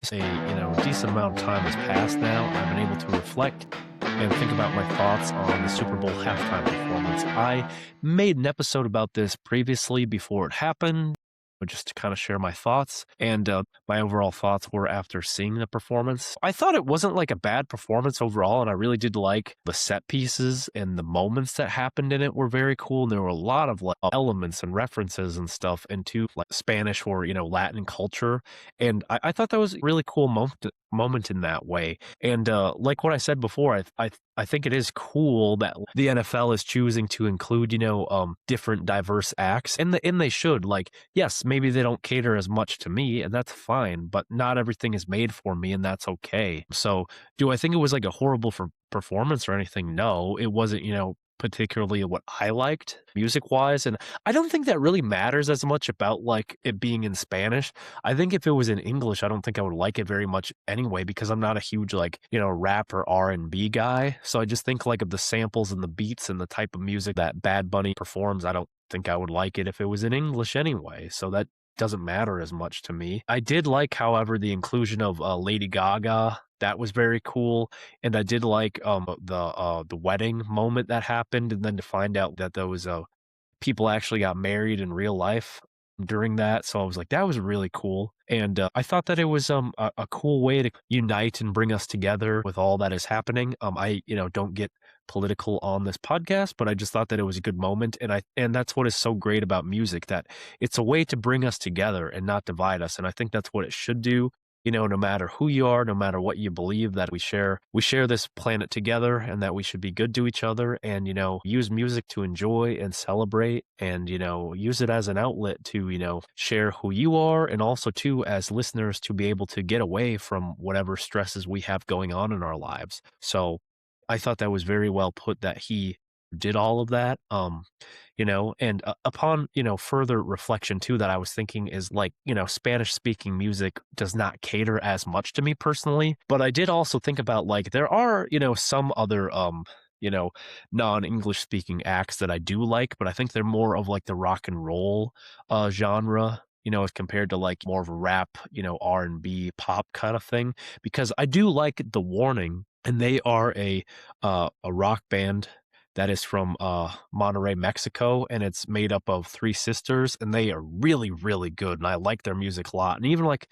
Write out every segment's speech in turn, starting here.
decent amount of time has passed now. I've been able to reflect and think about my thoughts on the Super Bowl halftime performance. I made an episode about this previously before it happened, but just to kind of share my thoughts. And my overall thoughts were after seeing the performance. I thought it wasn't like a bad performance overall, and I really did like the set pieces and the moments that happened in it were very cool. And there were a lot of like elements and references and stuff into like Spanish or Latin culture, and I thought that was a really cool moment in that way. And like what I said before, I think it is cool that the NFL is choosing to include, different diverse acts, and they should. Like, yes, maybe they don't cater as much to me, and that's fine, but not everything is made for me, and that's okay. So, do I think it was like a horrible performance or anything? No, it wasn't, particularly what I liked music wise. And I don't think that really matters as much about like it being in Spanish. I think if it was in English, I don't think I would like it very much anyway, because I'm not a huge like, rap or R&B guy. So I just think like of the samples and the beats and the type of music that Bad Bunny performs, I don't think I would like it if it was in English anyway. So that doesn't matter as much to me. I did like, however, the inclusion of Lady Gaga. That was very cool, and I did like the wedding moment that happened, and then to find out that those people actually got married in real life during that. So I was like, that was really cool. And I thought that it was a cool way to unite and bring us together with all that is happening. I don't get political on this podcast, but I just thought that it was a good moment, and that's what is so great about music, that it's a way to bring us together and not divide us. And I think that's what it should do. No matter who you are, no matter what you believe, that we share this planet together, and that we should be good to each other, and use music to enjoy and celebrate, and use it as an outlet to share who you are, and also too as listeners to be able to get away from whatever stresses we have going on in our lives. So I thought that was very well put, that he did all of that. And upon, further reflection too, that I was thinking is like, Spanish speaking music does not cater as much to me personally, but I did also think about like, there are, some other, you know, non-English speaking acts that I do like, but I think they're more of like the rock and roll genre, as compared to like more of a rap, R&B pop kind of thing, because I do like The Warning, and they are a rock band that is from Monterrey, Mexico, and it's made up of three sisters, and they are really, really good, and I like their music a lot. And even like,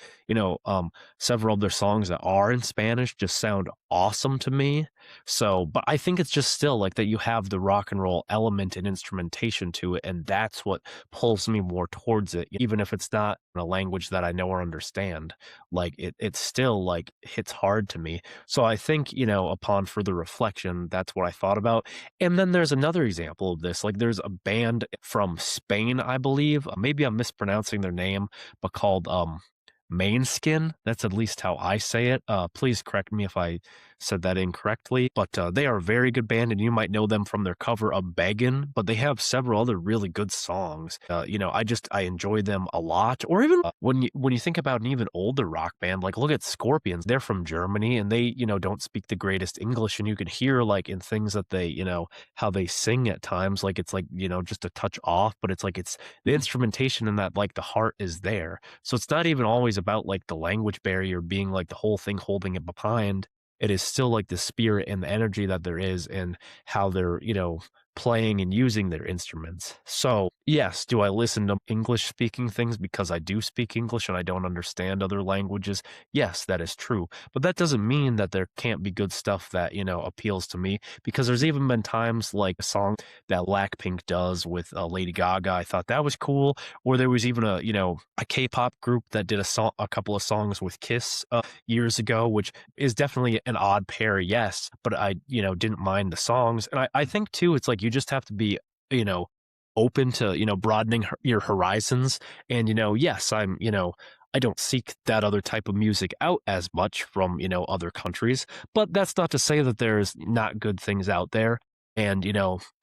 several of their songs that are in Spanish just sound awesome to me. So, but I think it's just still like that you have the rock and roll element and instrumentation to it, and that's what pulls me more towards it, even if it's not in a language that I know or understand. Like it still like hits hard to me. So I think, upon further reflection, that's what I thought about. And then there's another example of this. Like there's a band from Spain, I believe. Maybe I'm mispronouncing their name, but called Mainskin. That's at least how I say it. Please correct me if I said that incorrectly. But they are a very good band, and you might know them from their cover of Beggin', but they have several other really good songs. I enjoy them a lot. Or even when you think about an even older rock band, like look at Scorpions. They're from Germany, and they, don't speak the greatest English, and you can hear like in things that they, how they sing at times, like it's like, just a touch off, but it's like it's the instrumentation and that like the heart is there. So it's not even always about like the language barrier being like the whole thing holding it behind. It is still like the spirit and the energy that there is, and how they're, playing and using their instruments. So yes, do I listen to English speaking things because I do speak English and I don't understand other languages? Yes, that is true. But that doesn't mean that there can't be good stuff that, appeals to me, because there's even been times like a song that Blackpink does with Lady Gaga. I thought that was cool. Or there was even a K-pop group that did a couple of songs with Kiss years ago, which is definitely an odd pair, yes, but I, didn't mind the songs. And I think too, it's like you just have to be, open to, broadening your horizons. And, yes, I don't seek that other type of music out as much from, other countries, but that's not to say that there's not good things out there. And,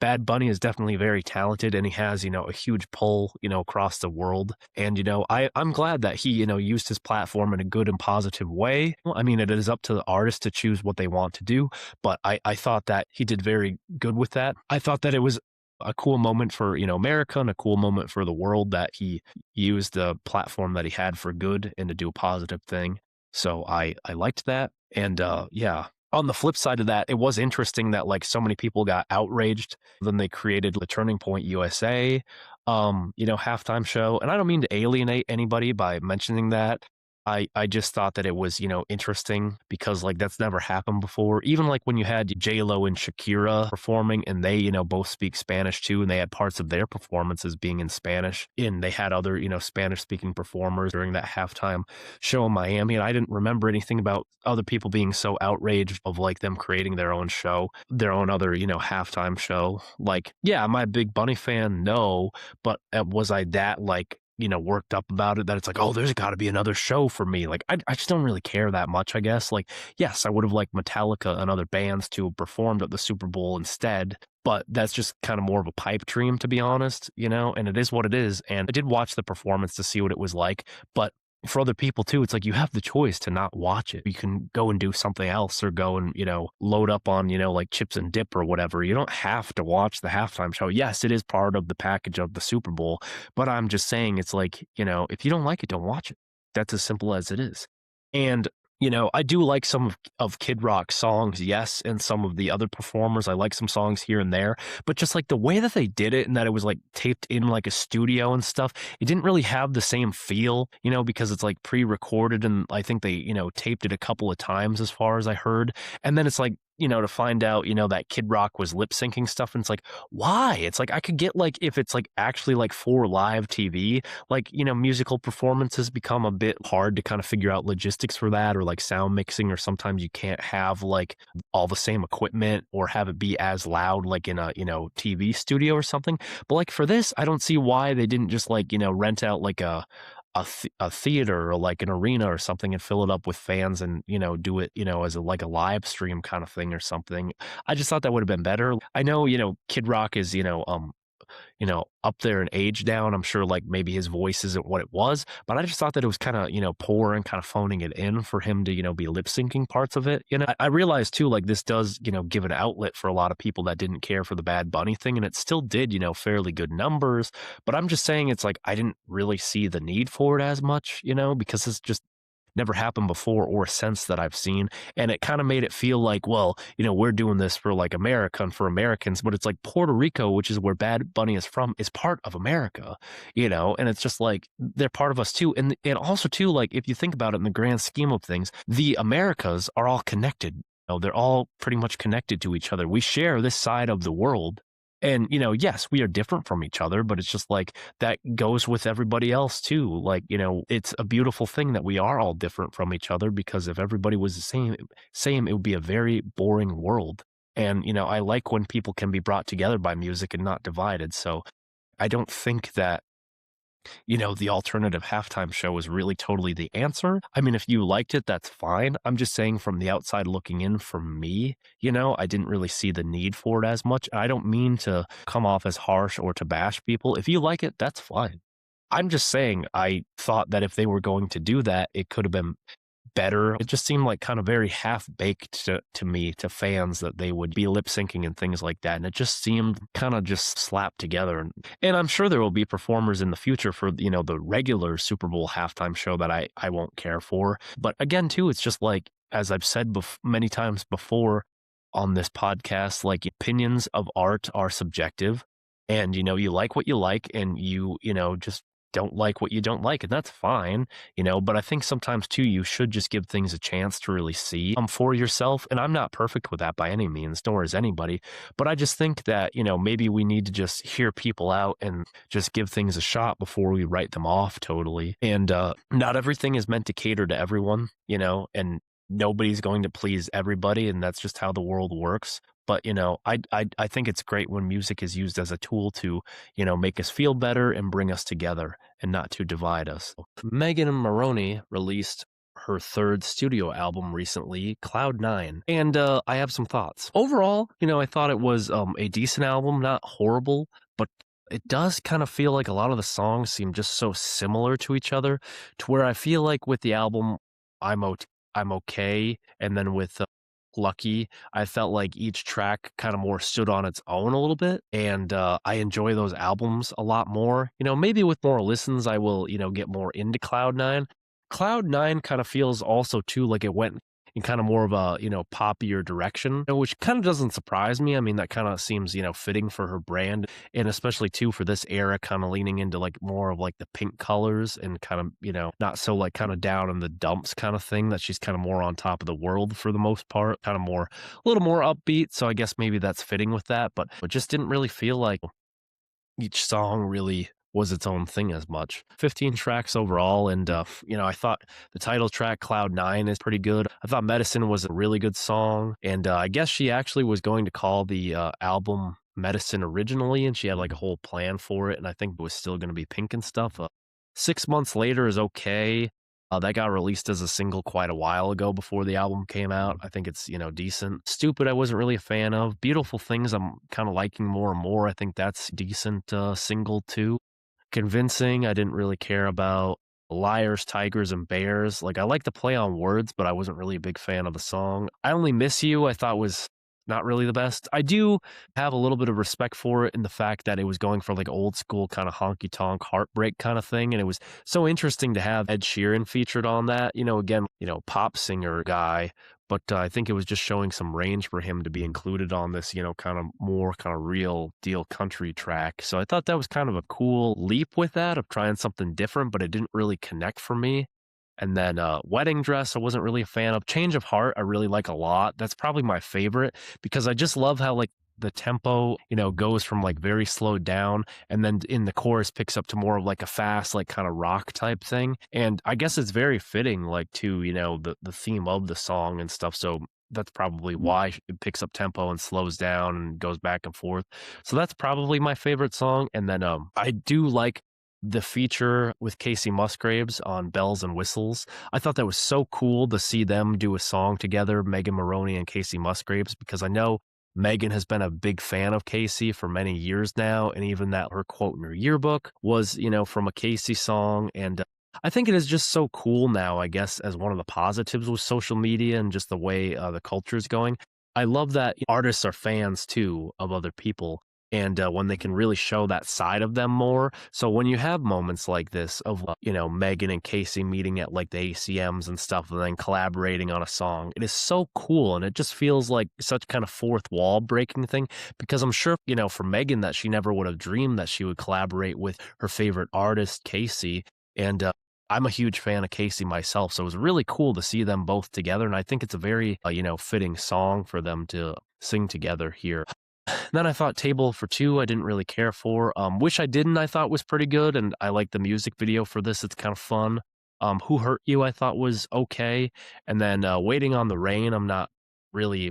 Bad Bunny is definitely very talented, and he has, a huge pull, across the world. And, I'm glad that he, used his platform in a good and positive way. Well, I mean, it is up to the artist to choose what they want to do, but I thought that he did very good with that. I thought that it was a cool moment for, America, and a cool moment for the world, that he used the platform that he had for good and to do a positive thing. So I liked that, and, yeah. On the flip side of that, it was interesting that, like, so many people got outraged. Then they created the Turning Point USA, halftime show, and I don't mean to alienate anybody by mentioning that. I just thought that it was, interesting because, like, that's never happened before. Even, like, when you had J-Lo and Shakira performing and they, both speak Spanish too, and they had parts of their performances being in Spanish, and they had other, Spanish-speaking performers during that halftime show in Miami, and I didn't remember anything about other people being so outraged of, like, them creating their own show, their own other, halftime show. Like, yeah, am I a big Bunny fan? No, but, was I that, like, worked up about it that it's like, "Oh, there's gotta be another show for me." Like, I just don't really care that much, I guess. Like, yes, I would've liked Metallica and other bands to have performed at the Super Bowl instead, but that's just kinda more of a pipe dream, to be honest, and it is what it is, and I did watch the performance to see what it was like, but for other people too, it's like you have the choice to not watch it. You can go and do something else or go and, load up on, like chips and dip or whatever. You don't have to watch the halftime show. Yes, it is part of the package of the Super Bowl, but I'm just saying it's like, if you don't like it, don't watch it. That's as simple as it is. And I do like some of Kid Rock's songs, yes, and some of the other performers. I like some songs here and there, but just like the way that they did it and that it was like taped in like a studio and stuff, it didn't really have the same feel, because it's like pre-recorded and I think they, taped it a couple of times as far as I heard. And then it's like, to find out, that Kid Rock was lip syncing stuff. And it's like, why? It's like, I could get like, if it's like actually like for live TV, like, musical performances become a bit hard to kind of figure out logistics for that or like sound mixing, or sometimes you can't have like all the same equipment or have it be as loud like in a, TV studio or something. But like for this, I don't see why they didn't just like, rent out like a theater or like an arena or something and fill it up with fans and, do it, as a like a live stream kind of thing or something. I just thought that would have been better. I know, Kid Rock is, up there in age down. I'm sure like maybe his voice isn't what it was, but I just thought that it was kind of, poor and kind of phoning it in for him to, be lip syncing parts of it. I realized too, like this does, give an outlet for a lot of people that didn't care for the Bad Bunny thing. And it still did, fairly good numbers. But I'm just saying it's like, I didn't really see the need for it as much, because it's just never happened before or since that I've seen. And it kind of made it feel like, well, we're doing this for like America and for Americans, but it's like Puerto Rico, which is where Bad Bunny is from, is part of America, and it's just like they're part of us too. And also too, like if you think about it in the grand scheme of things, the Americas are all connected. They're all pretty much connected to each other. We share this side of the world. And, yes, we are different from each other, but it's just like that goes with everybody else too. Like, it's a beautiful thing that we are all different from each other because if everybody was the same, it would be a very boring world. And, I like when people can be brought together by music and not divided. So I don't think that the alternative halftime show is really totally the answer. I mean, if you liked it, that's fine. I'm just saying from the outside looking in for me, I didn't really see the need for it as much. I don't mean to come off as harsh or to bash people. If you like it, that's fine. I'm just saying I thought that if they were going to do that, it could have been better. It just seemed like kind of very half-baked to me, to fans, that they would be lip syncing and things like that. And it just seemed kind of just slapped together. And I'm sure there will be performers in the future for, the regular Super Bowl halftime show that I won't care for. But again, too, it's just like, as I've said many times before on this podcast, like opinions of art are subjective. And, you like what you like and just don't like what you don't like, and that's fine, but I think sometimes too, you should just give things a chance to really see for yourself. And I'm not perfect with that by any means, nor is anybody, but I just think that, maybe we need to just hear people out and just give things a shot before we write them off totally. And not everything is meant to cater to everyone, and nobody's going to please everybody, and that's just how the world works. But, I think it's great when music is used as a tool to, make us feel better and bring us together and not to divide us. Megan Moroney released her third studio album recently, Cloud 9, and I have some thoughts. Overall, I thought it was a decent album, not horrible, but it does kind of feel like a lot of the songs seem just so similar to each other, to where I feel like with the album, I'm, o- I'm okay, and then with Lucky, I felt like each track kind of more stood on its own a little bit, and I enjoy those albums a lot more. Maybe with more listens, I will, get more into Cloud9. Cloud Nine kind of feels also too like it went in kind of more of a, poppier direction, which kind of doesn't surprise me. I mean, that kind of seems, fitting for her brand. And especially too for this era, kind of leaning into like more of like the pink colors and kind of, not so like kind of down in the dumps kind of thing, that she's kind of more on top of the world for the most part, kind of more, a little more upbeat. So I guess maybe that's fitting with that, but it just didn't really feel like each song really was its own thing as much. 15 tracks overall, and I thought the title track Cloud 9 is pretty good. I thought Medicine was a really good song, and I guess she actually was going to call the album Medicine originally, and she had like a whole plan for it, and I think it was still going to be Pink and stuff. 6 months later is okay. That got released as a single quite a while ago before the album came out. I think it's, decent. Stupid, I wasn't really a fan of. Beautiful Things, I'm kind of liking more and more. I think that's decent single too. Convincing, I didn't really care about. Liars, Tigers, and Bears. Like, I like the play on words, but I wasn't really a big fan of the song. I Only Miss You, I thought was not really the best. I do have a little bit of respect for it in the fact that it was going for like old school kind of honky tonk heartbreak kind of thing. And it was so interesting to have Ed Sheeran featured on that, again, pop singer guy. But I think it was just showing some range for him to be included on this, kind of more kind of real deal country track. So I thought that was kind of a cool leap with that of trying something different, but it didn't really connect for me. And then Wedding Dress, I wasn't really a fan of. Change of Heart, I really like a lot. That's probably my favorite because I just love how like the tempo, goes from like very slowed down and then in the chorus picks up to more of like a fast, like kind of rock type thing. And I guess it's very fitting like to, the theme of the song and stuff. So that's probably why it picks up tempo and slows down and goes back and forth. So that's probably my favorite song. And then I do like the feature with Casey Musgraves on Bells and Whistles. I thought that was so cool to see them do a song together, Megan Moroney and Casey Musgraves, because I know Megan has been a big fan of Casey for many years now, and even that her quote in her yearbook was, from a Casey song. And I think it is just so cool now, I guess, as one of the positives with social media and just the way the culture is going. I love that artists are fans too of other people and when they can really show that side of them more. So when you have moments like this of, Megan and Casey meeting at like the ACMs and stuff and then collaborating on a song, it is so cool. And it just feels like such kind of fourth wall breaking thing because I'm sure, for Megan that she never would have dreamed that she would collaborate with her favorite artist, Casey. And I'm a huge fan of Casey myself. So it was really cool to see them both together. And I think it's a very, fitting song for them to sing together here. Then I thought Table for Two, I didn't really care for. Wish I Didn't, I thought was pretty good, and I like the music video for this. It's kind of fun. Who Hurt You, I thought was okay. And then Waiting on the Rain, I'm not really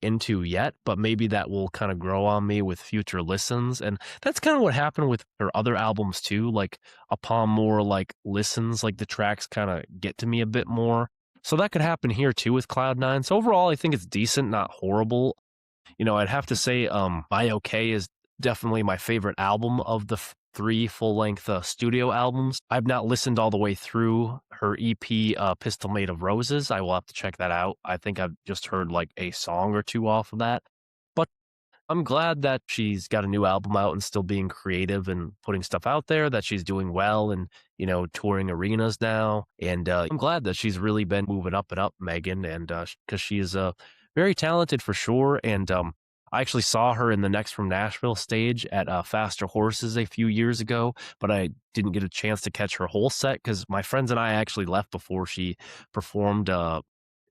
into yet, but maybe that will kind of grow on me with future listens. And that's kind of what happened with her other albums too. Like upon more like listens, like the tracks kind of get to me a bit more. So that could happen here too with Cloud Nine. So overall, I think it's decent, not horrible. I'd have to say, My OK is definitely my favorite album of the three full-length studio albums. I've not listened all the way through her EP, Pistol Made of Roses. I will have to check that out. I think I've just heard like a song or two off of that. But I'm glad that she's got a new album out and still being creative and putting stuff out there, that she's doing well and, touring arenas now. And I'm glad that she's really been moving up and up, Megan, and because she's very talented for sure. And I actually saw her in the Next from Nashville stage at Faster Horses a few years ago, but I didn't get a chance to catch her whole set because my friends and I actually left before she performed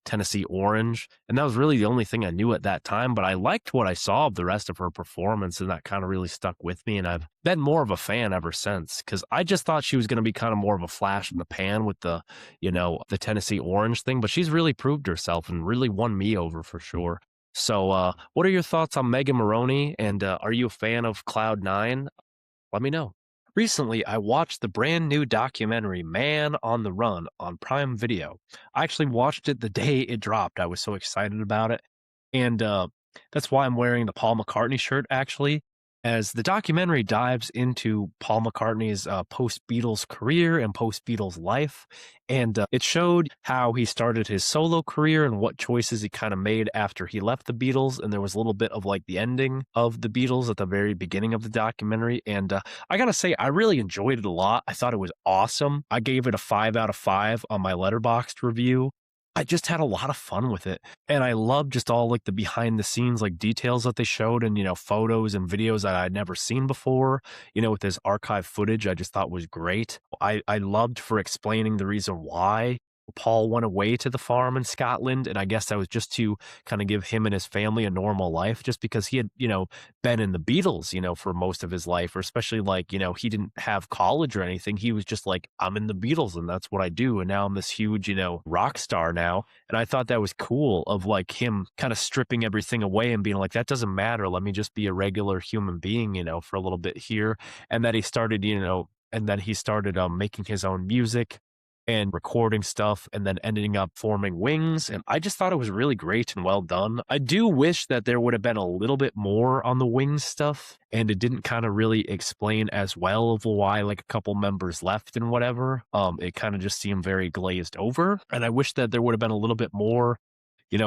Tennessee Orange. And that was really the only thing I knew at that time, but I liked what I saw of the rest of her performance, and that kind of really stuck with me. And I've been more of a fan ever since because I just thought she was going to be kind of more of a flash in the pan with the, the Tennessee Orange thing, but she's really proved herself and really won me over for sure. So what are your thoughts on Megan Moroney, and are you a fan of Cloud Nine? Let me know. Recently, I watched the brand new documentary Man on the Run on Prime Video. I actually watched it the day it dropped. I was so excited about it. And that's why I'm wearing the Paul McCartney shirt, actually. as the documentary dives into Paul McCartney's post Beatles career and post Beatles life. And it showed how he started his solo career and what choices he kind of made after he left the Beatles. And there was a little bit of like the ending of the Beatles at the very beginning of the documentary. And I got to say, I really enjoyed it a lot. I thought it was awesome. I gave it a 5 out of 5 on my Letterboxd review. I just had a lot of fun with it. And I love just all like the behind the scenes like details that they showed and photos and videos that I'd never seen before, with this archive footage I just thought was great. I loved for explaining the reason why Paul went away to the farm in Scotland, and I guess that was just to kind of give him and his family a normal life, just because he had, been in the Beatles, for most of his life, or especially like, he didn't have college or anything. He was just like, I'm in the Beatles and that's what I do. And now I'm this huge, rock star now. And I thought that was cool of like him kind of stripping everything away and being like, that doesn't matter. Let me just be a regular human being, for a little bit here. And that he started, making his own music and recording stuff and then ending up forming Wings. And I just thought it was really great and well done. I do wish that there would have been a little bit more on the Wings stuff, and it didn't kind of really explain as well of why like a couple members left and whatever. It kind of just seemed very glazed over. And I wish that there would have been a little bit more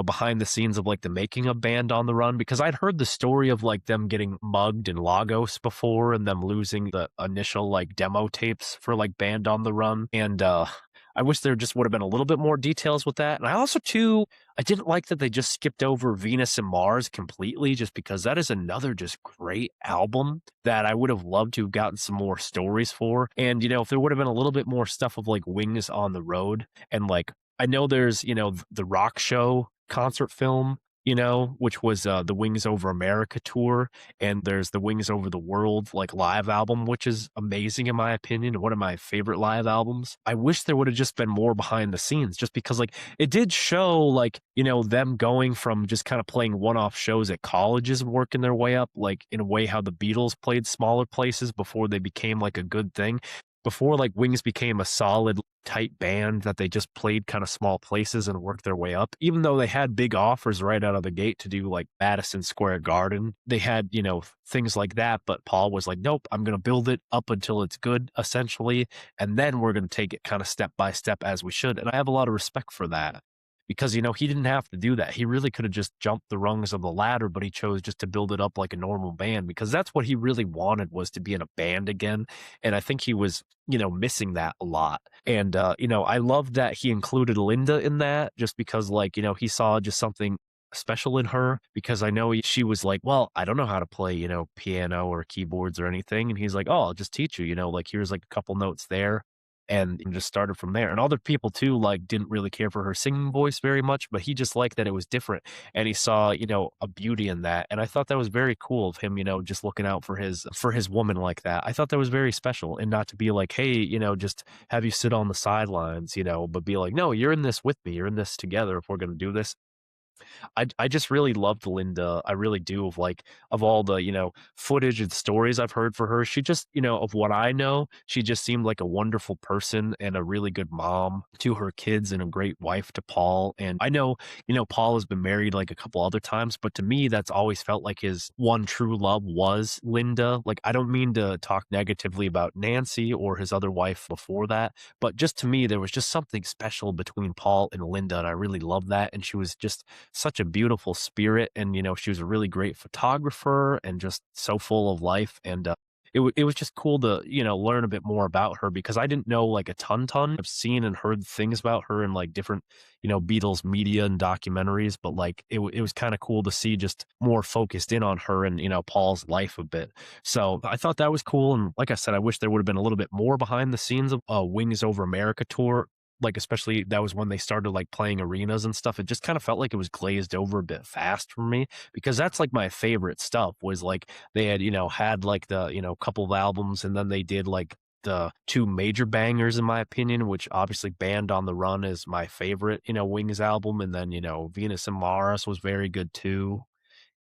behind the scenes of like the making of Band on the Run, because I'd heard the story of like them getting mugged in Lagos before and them losing the initial like demo tapes for like Band on the Run. And I wish there just would have been a little bit more details with that. And I also too, I didn't like that they just skipped over Venus and Mars completely, just because that is another just great album that I would have loved to have gotten some more stories for. And if there would have been a little bit more stuff of like Wings on the Road, and like I know there's, the rock show concert film, which was the Wings Over America tour. And there's the Wings Over the World, like live album, which is amazing in my opinion. One of my favorite live albums. I wish there would have just been more behind the scenes, just because like it did show like, them going from just kind of playing one-off shows at colleges and working their way up, like in a way how the Beatles played smaller places before they became like a good thing. Before like Wings became a solid tight band that they just played kind of small places and worked their way up, even though they had big offers right out of the gate to do like Madison Square Garden. They had, things like that, but Paul was like, nope, I'm going to build it up until it's good, essentially, and then we're going to take it kind of step by step as we should. And I have a lot of respect for that, because he didn't have to do that. He really could have just jumped the rungs of the ladder, but he chose just to build it up like a normal band, because that's what he really wanted, was to be in a band again. And I think he was missing that a lot. And I love that he included Linda in that, just because like he saw just something special in her, because I know she was like, well, I don't know how to play piano or keyboards or anything, and he's like, oh, I'll just teach you, like here's like a couple notes there, and just started from there. And other people too, like, didn't really care for her singing voice very much, but he just liked that it was different, and he saw, a beauty in that. And I thought that was very cool of him, just looking out for his woman like that. I thought that was very special, and not to be like, hey, just have you sit on the sidelines, but be like, no, you're in this with me. You're in this together if we're going to do this. I just really loved Linda. I really do, of all the, footage and stories I've heard for her. She just, of what I know, she just seemed like a wonderful person and a really good mom to her kids and a great wife to Paul. And I know, Paul has been married like a couple other times, but to me, that's always felt like his one true love was Linda. Like, I don't mean to talk negatively about Nancy or his other wife before that, but just to me, there was just something special between Paul and Linda. And I really love that. And she was just such a beautiful spirit, and she was a really great photographer and just so full of life. And it was just cool to learn a bit more about her, because I didn't know like a ton. I've seen and heard things about her in like different Beatles media and documentaries, but like it was kind of cool to see just more focused in on her and Paul's life a bit. So I thought that was cool. And like I said, I wish there would have been a little bit more behind the scenes of Wings Over America tour. Like, especially that was when they started like playing arenas and stuff. It just kind of felt like it was glazed over a bit fast for me, because that's like my favorite stuff, was like they had, had like the, couple of albums, and then they did like the two major bangers in my opinion, which obviously Band on the Run is my favorite, Wings album. And then, Venus and Mars was very good too.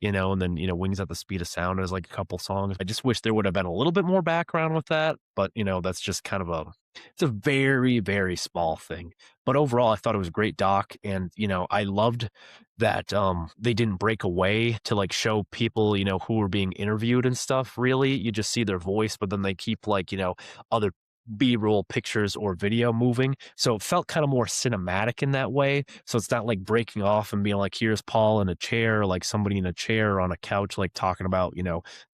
and then, Wings at the Speed of Sound is like a couple songs. I just wish there would have been a little bit more background with that, but, that's just kind of it's a very, very small thing. But overall, I thought it was a great doc, and, I loved that, they didn't break away to, like, show people, who were being interviewed and stuff, really. You just see their voice, but then they keep, like, other B-roll pictures or video moving. So it felt kind of more cinematic in that way. So it's not like breaking off and being like, here's Paul in a chair, like somebody in a chair on a couch, like talking about,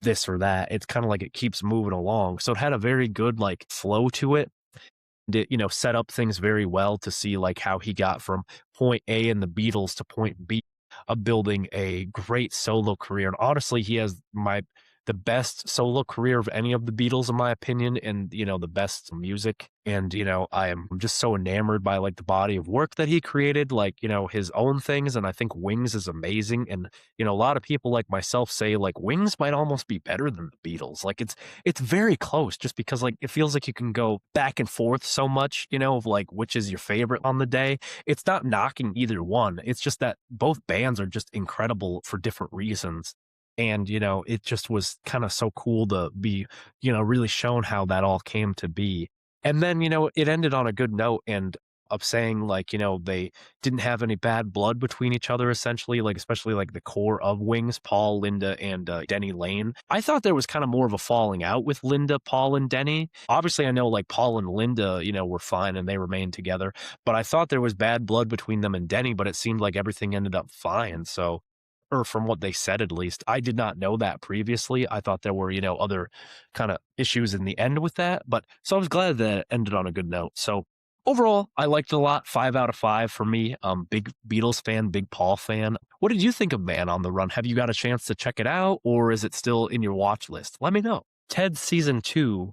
this or that. It's kind of like it keeps moving along. So it had a very good like flow to it. It, set up things very well to see like how he got from point A in the Beatles to point B of building a great solo career. And honestly, he has the best solo career of any of the Beatles, in my opinion, and, the best music. And, I am just so enamored by like the body of work that he created, like, his own things. And I think Wings is amazing. And, a lot of people like myself say like Wings might almost be better than the Beatles. Like it's very close just because like it feels like you can go back and forth so much, of like which is your favorite on the day. It's not knocking either one. It's just that both bands are just incredible for different reasons. And, it just was kind of so cool to be, really shown how that all came to be. And then, it ended on a good note and of saying like, they didn't have any bad blood between each other, essentially, like, especially like the core of Wings, Paul, Linda, and Denny Lane. I thought there was kind of more of a falling out with Linda, Paul, and Denny. Obviously, I know like Paul and Linda, were fine and they remained together, but I thought there was bad blood between them and Denny, but it seemed like everything ended up fine. So, or from what they said at least. I did not know that previously. I thought there were, other kind of issues in the end with that. But so I was glad that it ended on a good note. So overall, I liked it a lot. 5 out of 5 for me. Big Beatles fan, big Paul fan. What did you think of Man on the Run? Have you got a chance to check it out, or is it still in your watch list? Let me know. Ted season 2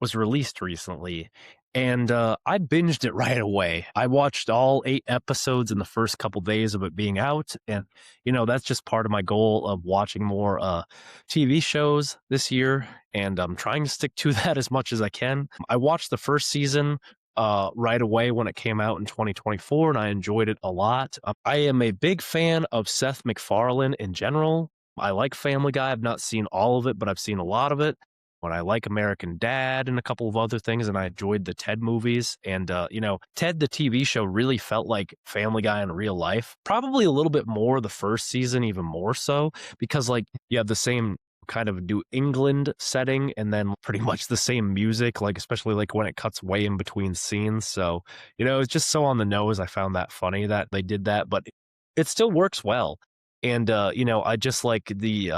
was released recently, and I binged it right away. I watched all 8 episodes in the first couple days of it being out, and that's just part of my goal of watching more TV shows this year, and I'm trying to stick to that as much as I can. I watched the first season right away when it came out in 2024, and I enjoyed it a lot. I am a big fan of Seth MacFarlane in general. I like Family Guy. I've not seen all of it, but I've seen a lot of it. When I like American Dad and a couple of other things, and I enjoyed the Ted movies. And, Ted, the TV show, really felt like Family Guy in real life. Probably a little bit more the first season, even more so, because, like, you have the same kind of New England setting and then pretty much the same music, like, especially, like, when it cuts way in between scenes. So, it's just so on the nose. I found that funny that they did that, but it still works well. And, I just like the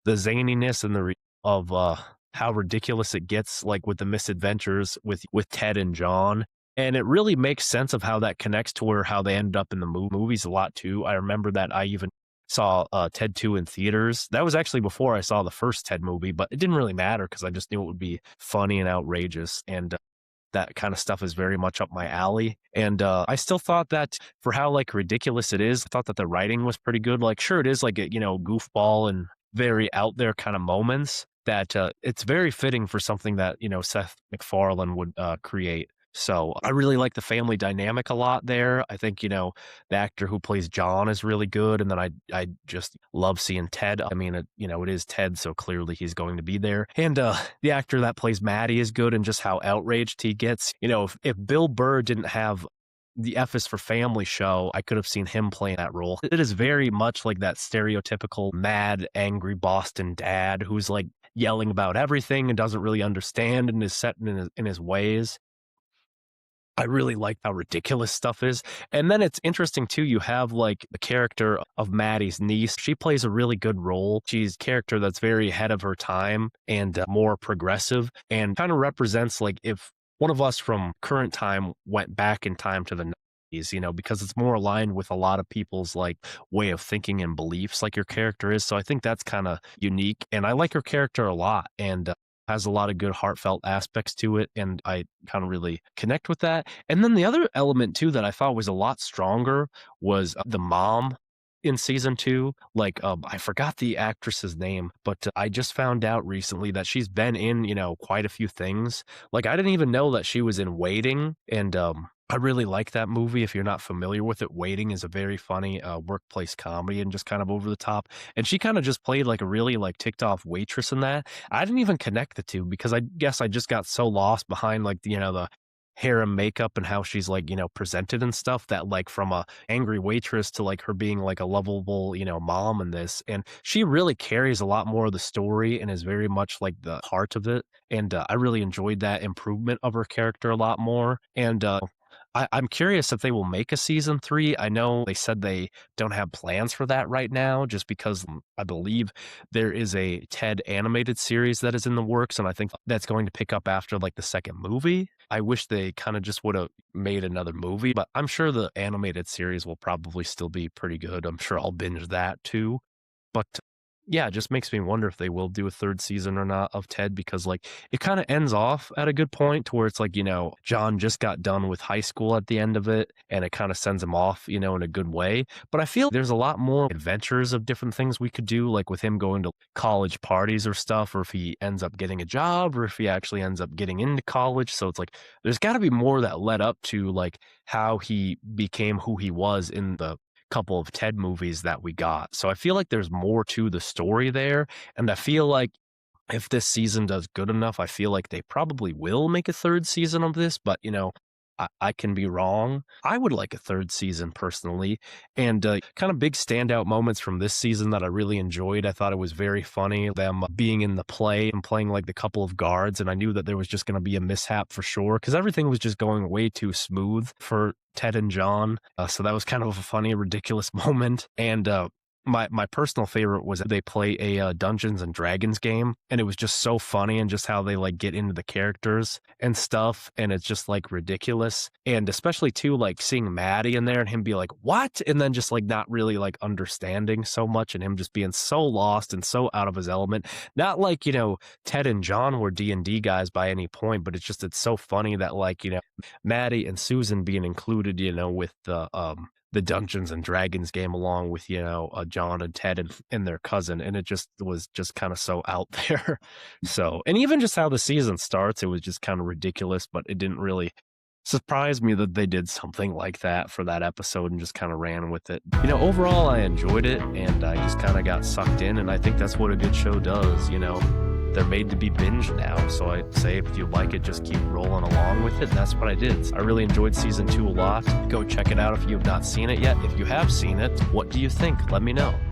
zaniness and of how ridiculous it gets, like with the misadventures with Ted and John. And it really makes sense of how that connects to how they ended up in the movies a lot too. I remember that I even saw Ted 2 in theaters. That was actually before I saw the first Ted movie, but it didn't really matter because I just knew it would be funny and outrageous. And that kind of stuff is very much up my alley. And I still thought that for how like ridiculous it is, I thought that the writing was pretty good. Like, sure, it is like a, goofball and very out there kind of moments that it's very fitting for something that, Seth MacFarlane would create. So I really like the family dynamic a lot there. I think, the actor who plays John is really good. And then I just love seeing Ted. I mean, it is Ted, so clearly he's going to be there. And the actor that plays Maddie is good, and just how outraged he gets. If Bill Burr didn't have the F is for Family show, I could have seen him playing that role. It is very much like that stereotypical mad, angry Boston dad who's like yelling about everything and doesn't really understand and is set in his ways. I really like how ridiculous stuff is. And then it's interesting too, you have like the character of Maddie's niece. She plays a really good role. She's a character that's very ahead of her time and more progressive, and kind of represents like if one of us from current time went back in time to the 90s, because it's more aligned with a lot of people's like way of thinking and beliefs like your character is. So I think that's kind of unique, and I like her character a lot, and has a lot of good heartfelt aspects to it, and I kind of really connect with that. And then the other element too that I thought was a lot stronger was the mom in season 2. Like, I forgot the actress's name, but I just found out recently that she's been in, quite a few things. Like, I didn't even know that she was in Waiting, and I really like that movie. If you're not familiar with it, Waiting is a very funny, workplace comedy and just kind of over the top, and she kinda just played, like, a really, like, ticked off waitress in that. I didn't even connect the 2 because I guess I just got so lost behind, like, the hair and makeup and how she's, like, presented and stuff that, like, from a angry waitress to, like, her being, like, a lovable, mom in this, and she really carries a lot more of the story and is very much, like, the heart of it, and, I really enjoyed that improvement of her character a lot more, and, I'm curious if they will make a season 3. I know they said they don't have plans for that right now just because, I believe there is a Ted animated series that is in the works, and I think that's going to pick up after, like, the 2nd movie. I wish they kinda just would've made another movie, but I'm sure the animated series will probably still be pretty good. I'm sure I'll binge that too. But yeah, it just makes me wonder if they will do a 3rd season or not of Ted because, like, it kinda ends off at a good point to where it's like, John just got done with high school at the end of it, and it kinda sends him off, in a good way. But I feel there's a lot more adventures of different things we could do, like with him going to college parties or stuff, or if he ends up getting a job, or if he actually ends up getting into college. So it's like, there's gotta be more that led up to, like, how he became who he was in the couple of Ted movies that we got. So I feel like there's more to the story there, and I feel like if this season does good enough, I feel like they probably will make a 3rd season of this, but, I can be wrong. I would like a 3rd season personally, and, kind of big standout moments from this season that I really enjoyed. I thought it was very funny, them being in the play and playing, like, the couple of guards, and I knew that there was just gonna be a mishap for sure because everything was just going way too smooth for Ted and John, so that was kind of a funny, ridiculous moment, and, my personal favorite was that they play a, Dungeons& and Dragons game, and it was just so funny and just how they, like, get into the characters and stuff, and it's just, like, ridiculous, and especially too, like, seeing Maddie in there and him be like, "What?" And then just, like, not really, like, understanding so much and him just being so lost and so out of his element. Not like, Ted and John were D&D guys by any point, but it's so funny that, like, Maddie and Susan being included, with the Dungeons& and Dragons game along with, John and Ted and their cousin, and it just was just kinda so out there. So and even just how the season starts, it was just kinda ridiculous, but it didn't really surprise me that they did something like that for that episode and just kinda ran with it. Overall, I enjoyed it, and I just kinda got sucked in, and I think that's what a good show does. They're made to be binged now, so I'd say if you like it, just keep rolling along with it, and that's what I did. I really enjoyed season 2 a lot. Go check it out if you have not seen it yet. If you have seen it, what do you think? Let me know.